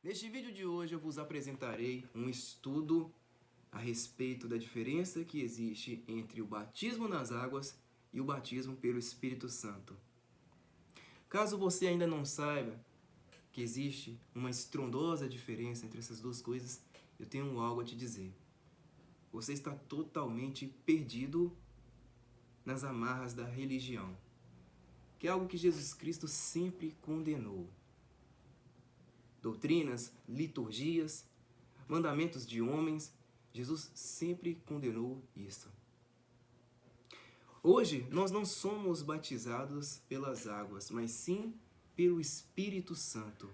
Neste vídeo de hoje eu vos apresentarei um estudo a respeito da diferença que existe entre o batismo nas águas e o batismo pelo Espírito Santo. Caso você ainda não saiba que existe uma estrondosa diferença entre essas duas coisas, eu tenho algo a te dizer. Você está totalmente perdido nas amarras da religião, que é algo que Jesus Cristo sempre condenou. Doutrinas, liturgias, mandamentos de homens, Jesus sempre condenou isso. Hoje, nós não somos batizados pelas águas, mas sim pelo Espírito Santo.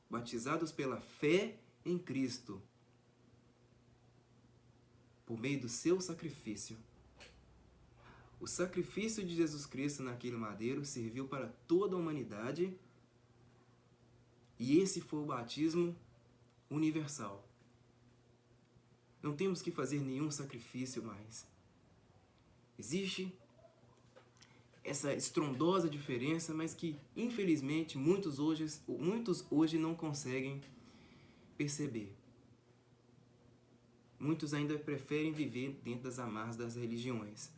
Batizados pela fé em Cristo, por meio do seu sacrifício. O sacrifício de Jesus Cristo naquele madeiro serviu para toda a humanidade. E esse foi o batismo universal. Não temos que fazer nenhum sacrifício mais. Existe essa estrondosa diferença, mas que, infelizmente, muitos hoje não conseguem perceber. Muitos ainda preferem viver dentro das amarras das religiões,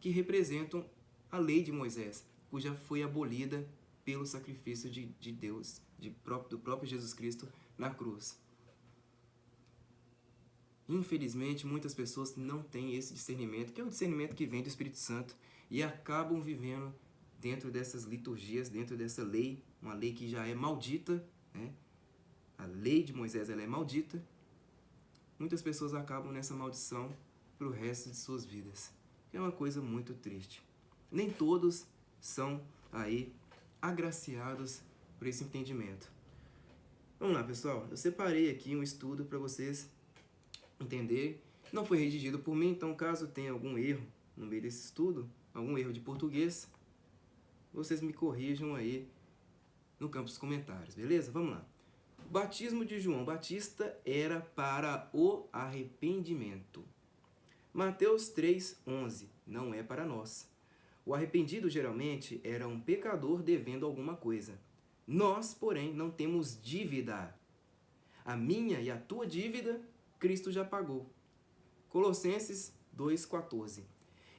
que representam a lei de Moisés, cuja foi abolida pelo sacrifício de Deus, do próprio Jesus Cristo na cruz. Infelizmente, muitas pessoas não têm esse discernimento, que é o discernimento que vem do Espírito Santo, e acabam vivendo dentro dessas liturgias, dentro dessa lei, uma lei que já é maldita, né? A lei de Moisés ela é maldita. Muitas pessoas acabam nessa maldição para o resto de suas vidas. É uma coisa muito triste. Nem todos são aí agraciados por esse entendimento. Vamos lá, pessoal. Eu separei aqui um estudo para vocês entenderem. Não foi redigido por mim, então caso tenha algum erro no meio desse estudo, algum erro de português, vocês me corrijam aí no campo dos comentários, beleza? Vamos lá. O batismo de João Batista era para o arrependimento. Mateus 3:11, não é para nós. O arrependido geralmente era um pecador devendo alguma coisa. Nós, porém, não temos dívida. A minha e a tua dívida, Cristo já pagou. Colossenses 2:14.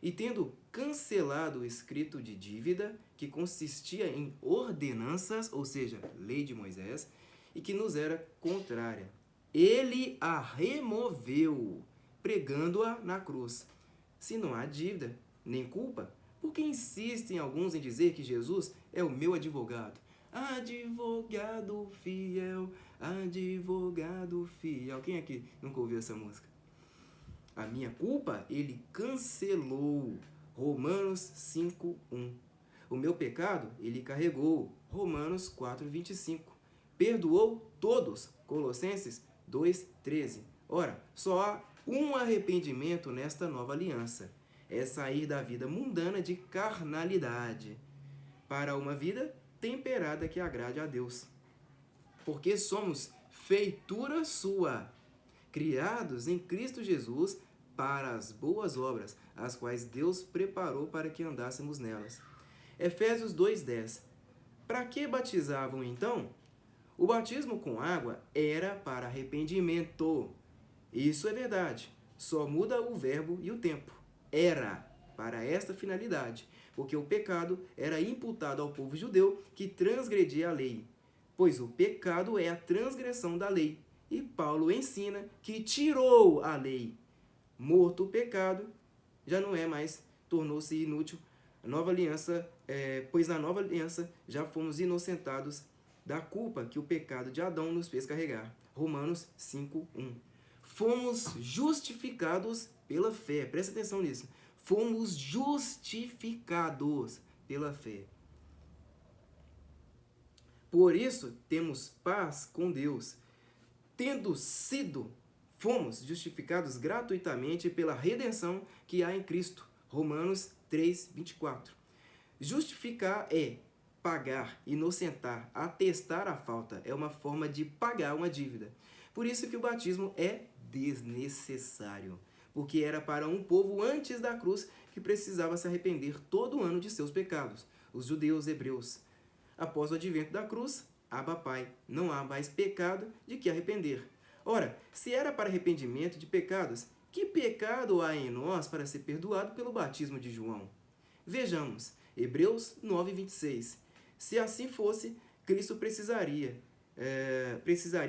E tendo cancelado o escrito de dívida, que consistia em ordenanças, ou seja, lei de Moisés, e que nos era contrária, ele a removeu, pregando-a na cruz. Se não há dívida, nem culpa, por que insistem alguns em dizer que Jesus é o meu advogado? Advogado fiel, advogado fiel. Quem aqui nunca ouviu essa música? A minha culpa ele cancelou. Romanos 5:1. O meu pecado ele carregou. Romanos 4:25. Perdoou todos. Colossenses 2:13. Ora, só há um arrependimento nesta nova aliança. É sair da vida mundana de carnalidade para uma vida temperada que agrade a Deus. Porque somos feitura sua, criados em Cristo Jesus para as boas obras, as quais Deus preparou para que andássemos nelas. Efésios 2:10. Para que batizavam então? O batismo com água era para arrependimento. Isso é verdade. Só muda o verbo e o tempo. Era para esta finalidade, porque o pecado era imputado ao povo judeu que transgredia a lei, pois o pecado é a transgressão da lei. E Paulo ensina que tirou a lei. Morto o pecado, já não é mais, tornou-se inútil. A nova aliança, pois na nova aliança já fomos inocentados da culpa que o pecado de Adão nos fez carregar. Romanos 5:1. Fomos justificados pela fé. Presta atenção nisso. Fomos justificados pela fé. Por isso, temos paz com Deus. Fomos justificados gratuitamente pela redenção que há em Cristo. Romanos 3:24. Justificar é pagar, inocentar, atestar a falta. É uma forma de pagar uma dívida. Por isso que o batismo é desnecessário, porque era para um povo antes da cruz que precisava se arrepender todo ano de seus pecados, os judeus hebreus. Após o advento da cruz, Abba Pai, não há mais pecado de que arrepender. Ora, se era para arrependimento de pecados, que pecado há em nós para ser perdoado pelo batismo de João? Vejamos, Hebreus 9:26. Se assim fosse, Cristo precisaria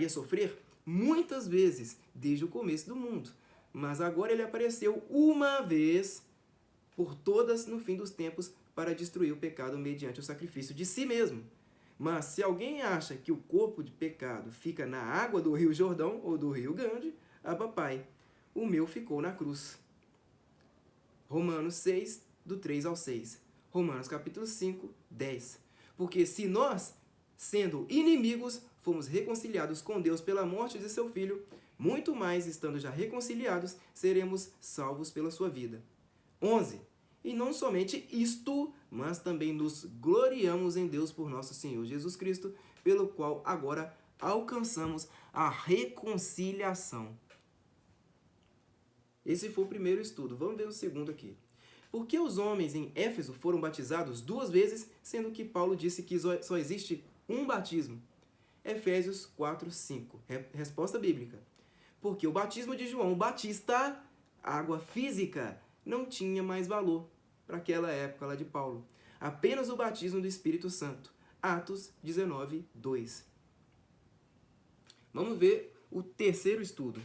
sofrer muitas vezes desde o começo do mundo. Mas agora ele apareceu uma vez por todas no fim dos tempos para destruir o pecado mediante o sacrifício de si mesmo. Mas se alguém acha que o corpo de pecado fica na água do Rio Jordão ou do Rio Grande, Abba Pai, o meu ficou na cruz. Romanos 6, do 3 ao 6. Romanos capítulo 5, 10. Porque se nós, sendo inimigos, fomos reconciliados com Deus pela morte de seu Filho, muito mais, estando já reconciliados, seremos salvos pela sua vida. 11. E não somente isto, mas também nos gloriamos em Deus por nosso Senhor Jesus Cristo, pelo qual agora alcançamos a reconciliação. Esse foi o primeiro estudo. Vamos ver o segundo aqui. Por que os homens em Éfeso foram batizados 2 vezes, sendo que Paulo disse que só existe um batismo? Efésios 4, 5. Resposta bíblica. Porque o batismo de João Batista, água física, não tinha mais valor para aquela época lá de Paulo. Apenas o batismo do Espírito Santo. Atos 19, 2. Vamos ver o terceiro estudo.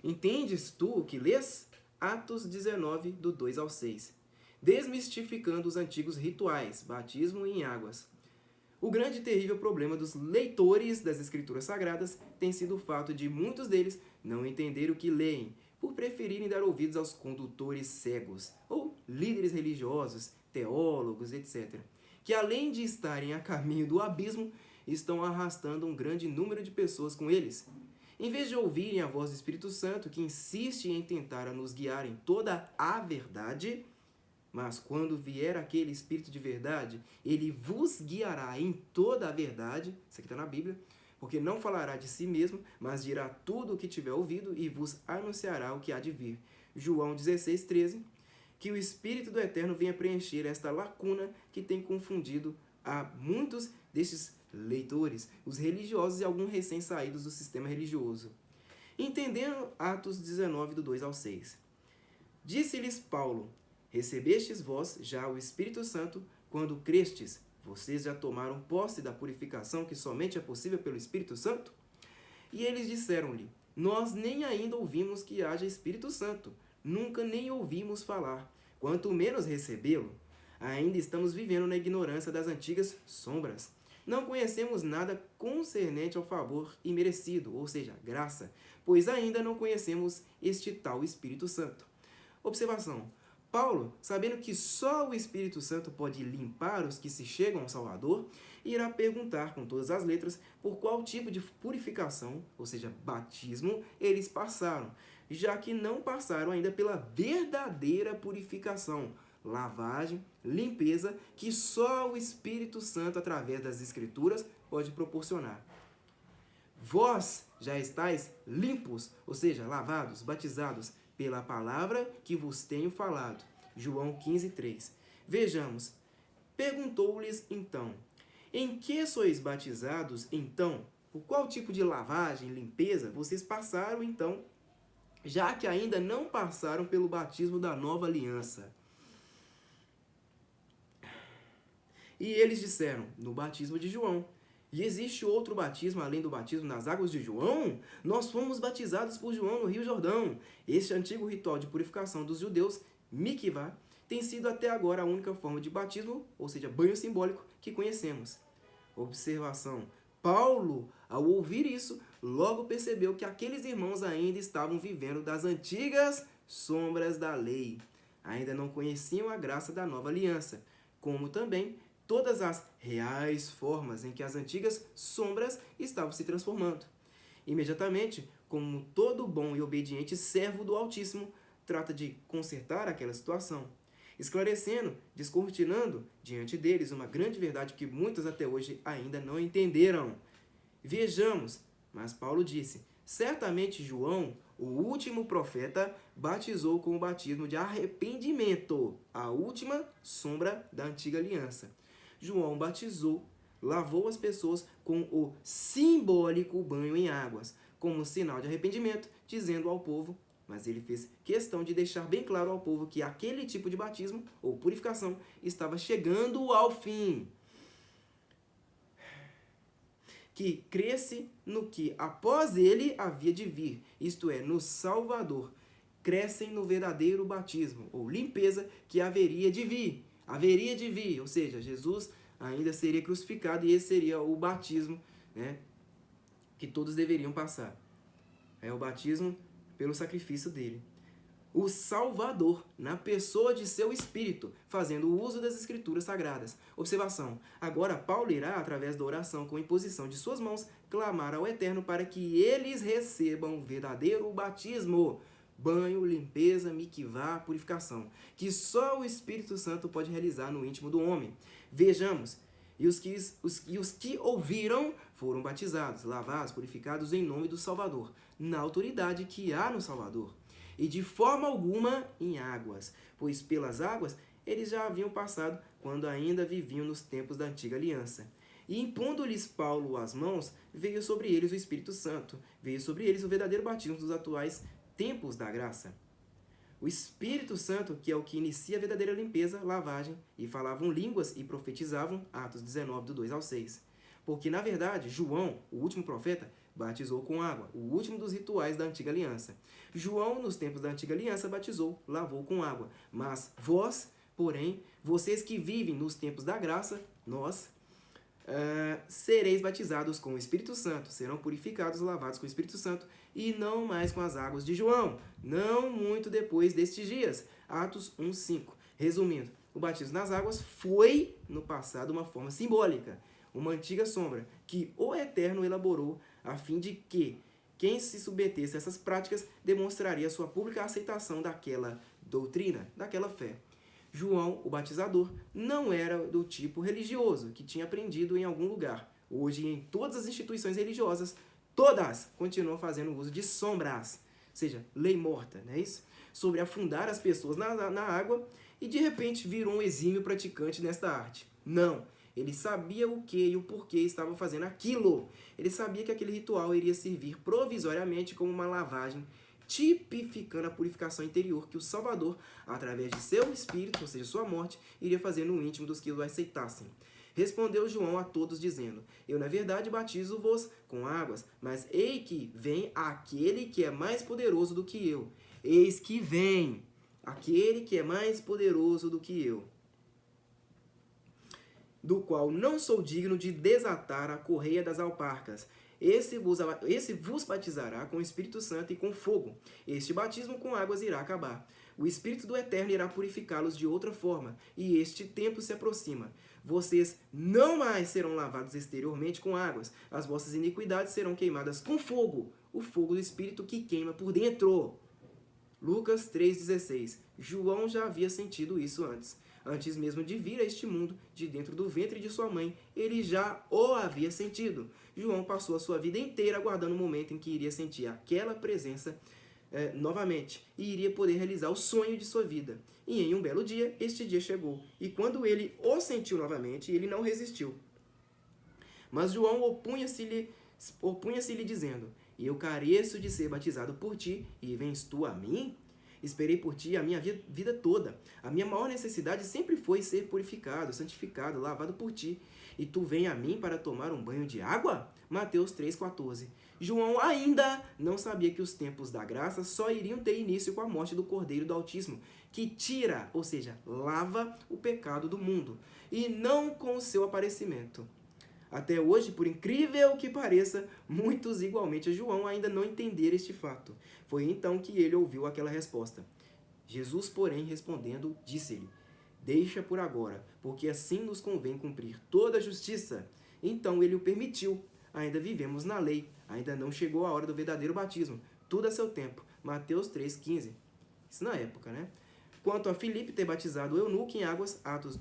Entendes tu o que lês? Atos 19, do 2 ao 6. Desmistificando os antigos rituais, batismo em águas. O grande e terrível problema dos leitores das Escrituras Sagradas tem sido o fato de muitos deles não entender o que leem, por preferirem dar ouvidos aos condutores cegos, ou líderes religiosos, teólogos, etc., que além de estarem a caminho do abismo, estão arrastando um grande número de pessoas com eles. Em vez de ouvirem a voz do Espírito Santo, que insiste em tentar nos guiar em toda a verdade, mas quando vier aquele Espírito de verdade, ele vos guiará em toda a verdade, isso aqui está na Bíblia, porque não falará de si mesmo, mas dirá tudo o que tiver ouvido e vos anunciará o que há de vir. João 16, 13. Que o Espírito do Eterno venha preencher esta lacuna que tem confundido a muitos destes leitores, os religiosos e alguns recém-saídos do sistema religioso. Entendendo Atos 19, do 2 ao 6. Disse-lhes Paulo, recebestes vós já o Espírito Santo quando crestes. Vocês já tomaram posse da purificação que somente é possível pelo Espírito Santo? E eles disseram-lhe, nós nem ainda ouvimos que haja Espírito Santo, nunca nem ouvimos falar, quanto menos recebê-lo. Ainda estamos vivendo na ignorância das antigas sombras. Não conhecemos nada concernente ao favor imerecido, ou seja, graça, pois ainda não conhecemos este tal Espírito Santo. Observação. Paulo, sabendo que só o Espírito Santo pode limpar os que se chegam ao Salvador, irá perguntar com todas as letras por qual tipo de purificação, ou seja, batismo, eles passaram, já que não passaram ainda pela verdadeira purificação, lavagem, limpeza, que só o Espírito Santo, através das Escrituras, pode proporcionar. Vós já estáis limpos, ou seja, lavados, batizados, pela palavra que vos tenho falado. João 15, 3. Vejamos. Perguntou-lhes então, em que sois batizados então? Por qual tipo de lavagem, limpeza vocês passaram então, já que ainda não passaram pelo batismo da nova aliança? E eles disseram, no batismo de João. E existe outro batismo além do batismo nas águas de João? Nós fomos batizados por João no Rio Jordão. Este antigo ritual de purificação dos judeus, mikvah, tem sido até agora a única forma de batismo, ou seja, banho simbólico, que conhecemos. Observação. Paulo, ao ouvir isso, logo percebeu que aqueles irmãos ainda estavam vivendo das antigas sombras da lei. Ainda não conheciam a graça da nova aliança, como também todas as reais formas em que as antigas sombras estavam se transformando. Imediatamente, como todo bom e obediente servo do Altíssimo, trata de consertar aquela situação, esclarecendo, descortinando diante deles uma grande verdade que muitos até hoje ainda não entenderam. Vejamos, mas Paulo disse, certamente João, o último profeta, batizou com o batismo de arrependimento, a última sombra da antiga aliança. João batizou lavou as pessoas com o simbólico banho em águas, como sinal de arrependimento, dizendo ao povo, mas ele fez questão de deixar bem claro ao povo que aquele tipo de batismo ou purificação estava chegando ao fim. Que cresce no que após ele havia de vir, isto é, no Salvador. Crescem no verdadeiro batismo, ou limpeza, que haveria de vir. Haveria de vir, ou seja, Jesus ainda seria crucificado e esse seria o batismo, né, que todos deveriam passar. É o batismo pelo sacrifício dele. O Salvador, na pessoa de seu Espírito, fazendo uso das Escrituras Sagradas. Observação. Agora, Paulo irá, através da oração com imposição de suas mãos, clamar ao Eterno para que eles recebam o verdadeiro batismo. Banho, limpeza, mikvá, purificação. Que só o Espírito Santo pode realizar no íntimo do homem. Vejamos. E os que ouviram foram batizados, lavados, purificados em nome do Salvador, na autoridade que há no Salvador. E de forma alguma em águas, pois pelas águas eles já haviam passado quando ainda viviam nos tempos da antiga aliança. E impondo-lhes Paulo as mãos, veio sobre eles o Espírito Santo, veio sobre eles o verdadeiro batismo dos atuais tempos da graça. O Espírito Santo, que é o que inicia a verdadeira limpeza, lavagem, e falavam línguas e profetizavam, Atos 19, do 2 ao 6. Porque, na verdade, João, o último profeta, batizou com água, o último dos rituais da antiga aliança. João, nos tempos da antiga aliança, batizou, lavou com água. Mas vós, porém, vocês que vivem nos tempos da graça, nós, sereis batizados com o Espírito Santo, serão purificados, lavados com o Espírito Santo, e não mais com as águas de João, não muito depois destes dias. Atos 1:5. Resumindo, o batismo nas águas foi, no passado, uma forma simbólica, uma antiga sombra, que o Eterno elaborou a fim de que quem se submetesse a essas práticas demonstraria sua pública aceitação daquela doutrina, daquela fé. João, o batizador, não era do tipo religioso, que tinha aprendido em algum lugar. Hoje, em todas as instituições religiosas, todas continuam fazendo uso de sombras, ou seja, lei morta, não é isso? Sobre afundar as pessoas na água e, de repente, virou um exímio praticante nesta arte. Não, ele sabia o que e o porquê estava fazendo aquilo. Ele sabia que aquele ritual iria servir provisoriamente como uma lavagem, tipificando a purificação interior que o Salvador, através de seu Espírito, ou seja, sua morte, iria fazer no íntimo dos que o aceitassem. Respondeu João a todos, dizendo: Eu, na verdade, batizo-vos com águas, mas eis que vem aquele que é mais poderoso do que eu. Eis que vem aquele que é mais poderoso do que eu, do qual não sou digno de desatar a correia das alparcas. Esse vos batizará com o Espírito Santo e com fogo. Este batismo com águas irá acabar. O Espírito do Eterno irá purificá-los de outra forma, e este tempo se aproxima. Vocês não mais serão lavados exteriormente com águas. As vossas iniquidades serão queimadas com fogo, o fogo do Espírito que queima por dentro. Lucas 3,16. João já havia sentido isso antes. Antes mesmo de vir a este mundo, de dentro do ventre de sua mãe, ele já o havia sentido. João passou a sua vida inteira aguardando o momento em que iria sentir aquela presença novamente e iria poder realizar o sonho de sua vida. E em um belo dia, este dia chegou. E quando ele o sentiu novamente, ele não resistiu. Mas João opunha-se-lhe dizendo: Eu careço de ser batizado por ti, e vens tu a mim? Esperei por ti a minha vida toda. A minha maior necessidade sempre foi ser purificado, santificado, lavado por ti. E tu vem a mim para tomar um banho de água? Mateus 3,14. João ainda não sabia que os tempos da graça só iriam ter início com a morte do Cordeiro do Altíssimo, que tira, ou seja, lava o pecado do mundo, e não com o seu aparecimento. Até hoje, por incrível que pareça, muitos, igualmente a João, ainda não entenderam este fato. Foi então que ele ouviu aquela resposta. Jesus, porém, respondendo, disse-lhe: Deixa por agora, porque assim nos convém cumprir toda a justiça. Então ele o permitiu. Ainda vivemos na lei, ainda não chegou a hora do verdadeiro batismo. Tudo a seu tempo. Mateus 3,15. Isso na época, né? Quanto a Filipe ter batizado o eunuco em águas, Atos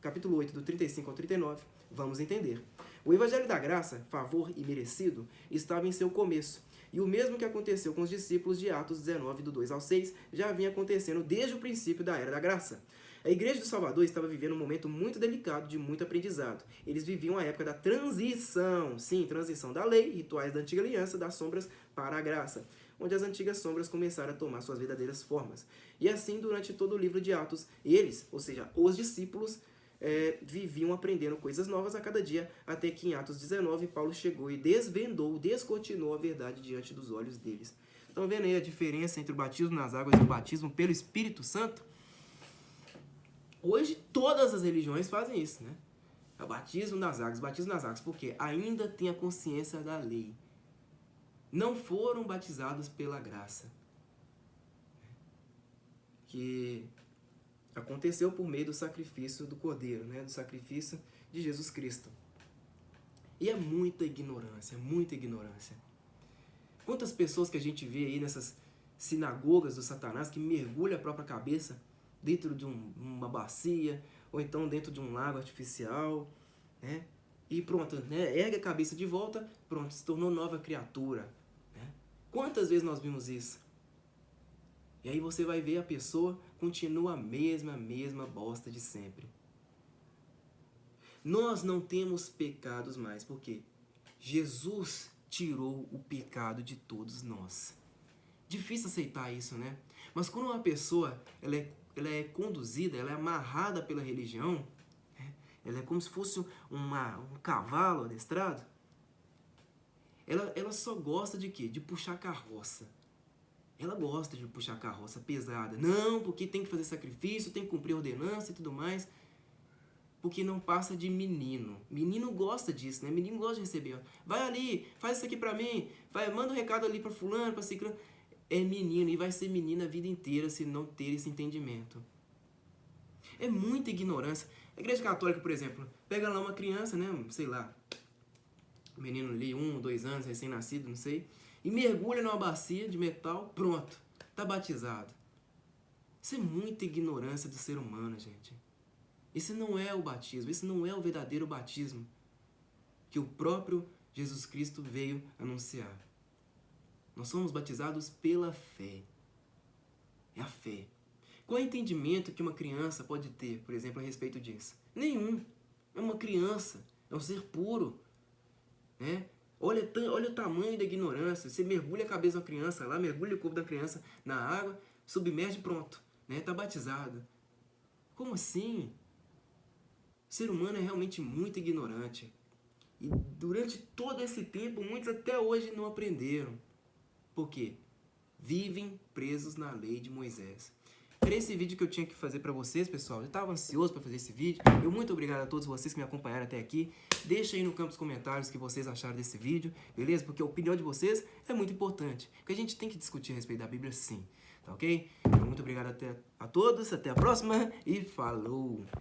capítulo 8, do 35 ao 39, vamos entender. O Evangelho da Graça, favor e merecido, estava em seu começo. E o mesmo que aconteceu com os discípulos de Atos 19, do 2 ao 6, já vinha acontecendo desde o princípio da Era da Graça. A Igreja do Salvador estava vivendo um momento muito delicado de muito aprendizado. Eles viviam a época da transição, sim, transição da lei, rituais da antiga aliança, das sombras para a graça, onde as antigas sombras começaram a tomar suas verdadeiras formas. E assim, durante todo o livro de Atos, eles, ou seja, os discípulos, viviam aprendendo coisas novas a cada dia, até que em Atos 19, Paulo chegou e descortinou a verdade diante dos olhos deles. Estão vendo aí a diferença entre o batismo nas águas e o batismo pelo Espírito Santo? Hoje todas as religiões fazem isso, né? O batismo nas águas, porque ainda tem a consciência da lei. Não foram batizados pela graça, que aconteceu por meio do sacrifício do Cordeiro, né? Do sacrifício de Jesus Cristo. E é muita ignorância, muita ignorância. Quantas pessoas que a gente vê aí nessas sinagogas do Satanás que mergulha a própria cabeça dentro de uma bacia, ou então dentro de um lago artificial, né? E pronto, né? Ergue a cabeça de volta, pronto, se tornou nova criatura. Né? Quantas vezes nós vimos isso? E aí você vai ver a pessoa continua a mesma bosta de sempre. Nós não temos pecados mais, porque Jesus tirou o pecado de todos nós. Difícil aceitar isso, né? Mas quando uma pessoa ela é conduzida, ela é amarrada pela religião, né? Ela é como se fosse um cavalo adestrado, ela só gosta de quê? De puxar carroça. Ela gosta de puxar carroça pesada. Não, porque tem que fazer sacrifício, tem que cumprir ordenança e tudo mais. Porque não passa de menino. Menino gosta disso, né? Menino gosta de receber. Vai ali, faz isso aqui pra mim. Manda um recado ali pra fulano, pra ciclano. É menino e vai ser menina a vida inteira se não ter esse entendimento. É muita ignorância. A Igreja Católica, por exemplo, pega lá uma criança, né? Sei lá, um menino ali, 1, 2 anos, recém-nascido, não sei, e mergulha numa bacia de metal, pronto, tá batizado. Isso é muita ignorância do ser humano, gente. Esse não é o batismo, esse não é o verdadeiro batismo que o próprio Jesus Cristo veio anunciar. Nós somos batizados pela fé. É a fé. Qual é o entendimento que uma criança pode ter, por exemplo, a respeito disso? Nenhum. É uma criança, é um ser puro. Né? Olha o tamanho da ignorância. Você mergulha a cabeça da criança lá, mergulha o corpo da criança na água, submerge e pronto. Né? Tá batizado. Como assim? O ser humano é realmente muito ignorante. E durante todo esse tempo, muitos até hoje não aprenderam. Por quê? Vivem presos na lei de Moisés. Era esse vídeo que eu tinha que fazer para vocês, pessoal. Eu estava ansioso para fazer esse vídeo. Muito obrigado a todos vocês que me acompanharam até aqui. Deixa aí no campo dos comentários o que vocês acharam desse vídeo, beleza? Porque a opinião de vocês é muito importante. Porque a gente tem que discutir a respeito da Bíblia sim, tá ok? Então, muito obrigado a todos, até a próxima e falou!